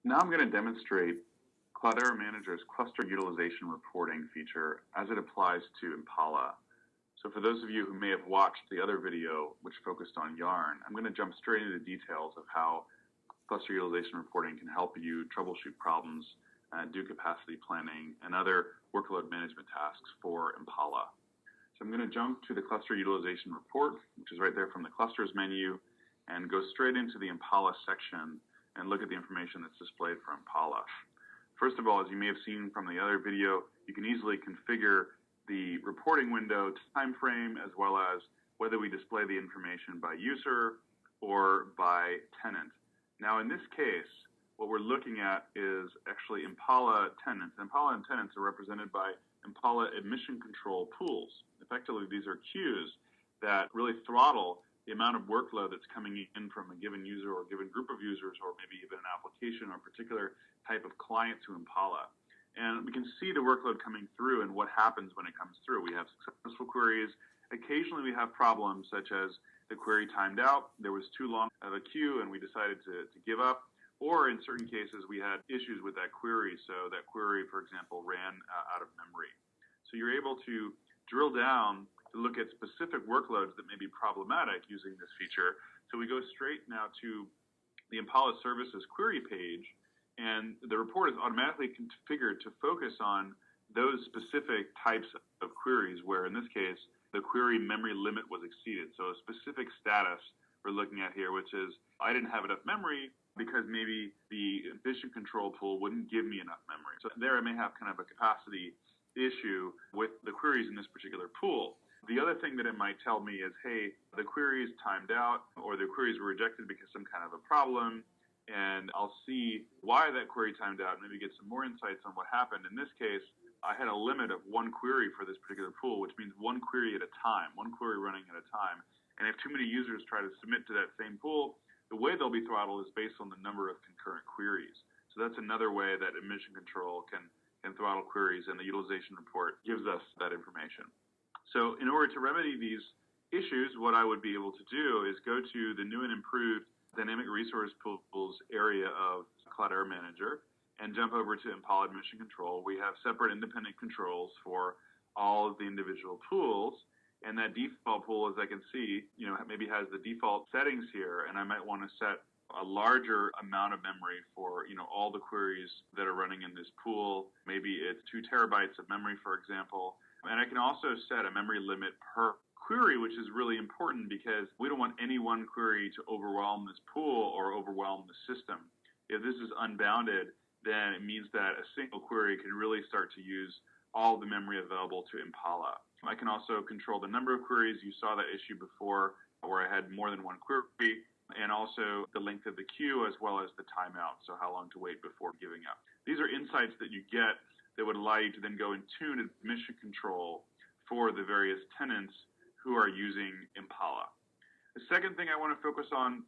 Now I'm going to demonstrate Cloudera Manager's cluster utilization reporting feature as it applies to Impala. So for those of you who may have watched the other video which focused on Yarn, I'm going to jump straight into the details of how cluster utilization reporting can help you troubleshoot problems, do capacity planning, and other workload management tasks for Impala. So I'm going to jump to the cluster utilization report, which is right there from the clusters menu, and go straight into the Impala section and look at the information that's displayed for Impala. First of all, as you may have seen from the other video, you can easily configure the reporting window time frame, as well as whether we display the information by user or by tenant. Now in this case, what we're looking at is actually Impala tenants. Impala and tenants are represented by Impala admission control pools. Effectively, these are queues that really throttle the amount of workload that's coming in from a given user or a given group of users, or maybe even an application or a particular type of client to Impala. And we can see the workload coming through and what happens when it comes through. We have successful queries. Occasionally we have problems such as the query timed out, there was too long of a queue and we decided to give up. Or in certain cases we had issues with that query, so that query, for example, ran out of memory. So you're able to drill down to look at specific workloads that may be problematic using this feature. So we go straight now to the Impala Services query page, and the report is automatically configured to focus on those specific types of queries where, in this case, the query memory limit was exceeded. So a specific status we're looking at here, which is I didn't have enough memory because maybe the admission control pool wouldn't give me enough memory. So there I may have kind of a capacity issue with the queries in this particular pool. The other thing that it might tell me is, hey, the query is timed out, or the queries were rejected because some kind of a problem, and I'll see why that query timed out and maybe get some more insights on what happened. In this case, I had a limit of one query for this particular pool, which means one query at a time, one query running at a time. And if too many users try to submit to that same pool, the way they'll be throttled is based on the number of concurrent queries. So that's another way that admission control can throttle queries, and the utilization report gives us that information. So in order to remedy these issues, what I would be able to do is go to the new and improved Dynamic Resource Pools area of Cloudera Manager and jump over to Impala Admission Control. We have separate independent controls for all of the individual pools, and that default pool, as I can see, maybe has the default settings here, and I might want to set a larger amount of memory for all the queries that are running in this pool. Maybe it's 2 terabytes of memory, for example. And I can also set a memory limit per query, which is really important because we don't want any one query to overwhelm this pool or overwhelm the system. If this is unbounded, then it means that a single query can really start to use all the memory available to Impala. I can also control the number of queries. You saw that issue before where I had more than one query, and also the length of the queue as well as the timeout, so how long to wait before giving up. These are insights that you get that would allow you to then go and tune admission control for the various tenants who are using Impala. The second thing I want to focus on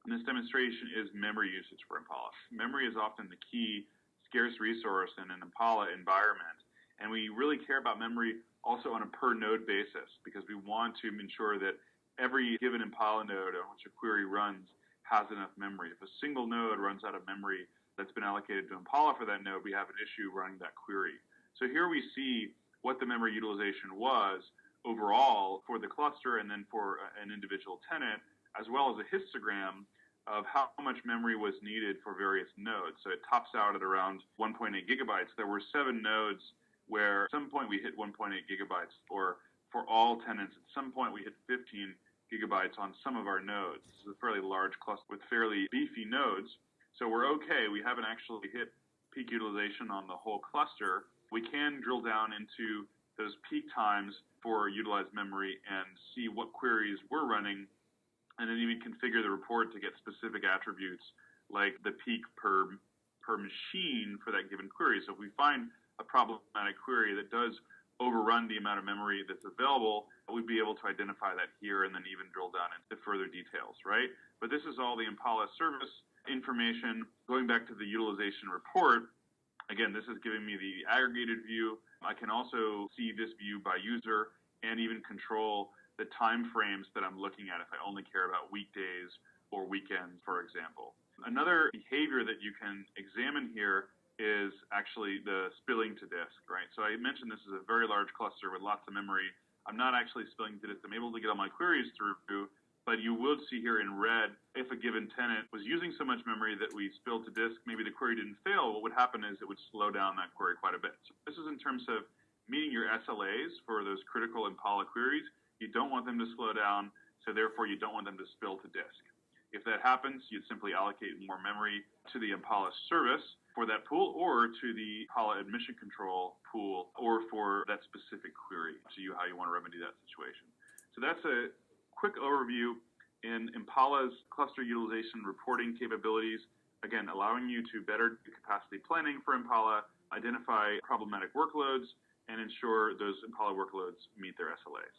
in this demonstration is memory usage for Impala. Memory is often the key scarce resource in an Impala environment, and we really care about memory also on a per node basis because we want to ensure that every given Impala node on which a query runs has enough memory. If a single node runs out of memory that's been allocated to Impala for that node, we have an issue running that query. So here we see what the memory utilization was overall for the cluster and then for an individual tenant, as well as a histogram of how much memory was needed for various nodes. So it tops out at around 1.8 gigabytes. There were 7 nodes where at some point we hit 1.8 gigabytes, or for all tenants, at some point we hit 15 gigabytes on some of our nodes. This is a fairly large cluster with fairly beefy nodes. So we're okay. We haven't actually hit peak utilization on the whole cluster. We can drill down into those peak times for utilized memory and see what queries we're running, and then even configure the report to get specific attributes like the peak per machine for that given query. So if we find a problematic query that does overrun the amount of memory that's available, we'd be able to identify that here and then even drill down into further details, right? But this is all the Impala service information. Going back to the utilization report, again, this is giving me the aggregated view. I can also see this view by user and even control the time frames that I'm looking at if I only care about weekdays or weekends, for example. Another behavior that you can examine here is actually the spilling to disk, right? So I mentioned this is a very large cluster with lots of memory. I'm not actually spilling to disk. I'm able to get all my queries through, but you will see here in red, if a given tenant was using so much memory that we spilled to disk, maybe the query didn't fail, what would happen is it would slow down that query quite a bit. So this is in terms of meeting your SLAs for those critical Impala queries. You don't want them to slow down, so therefore you don't want them to spill to disk. If that happens, you'd simply allocate more memory to the Impala service for that pool, or to the Impala admission control pool, or for that specific query, to you how you want to remedy that situation. So that's a quick overview in Impala's cluster utilization reporting capabilities, again, allowing you to better do capacity planning for Impala, identify problematic workloads, and ensure those Impala workloads meet their SLAs.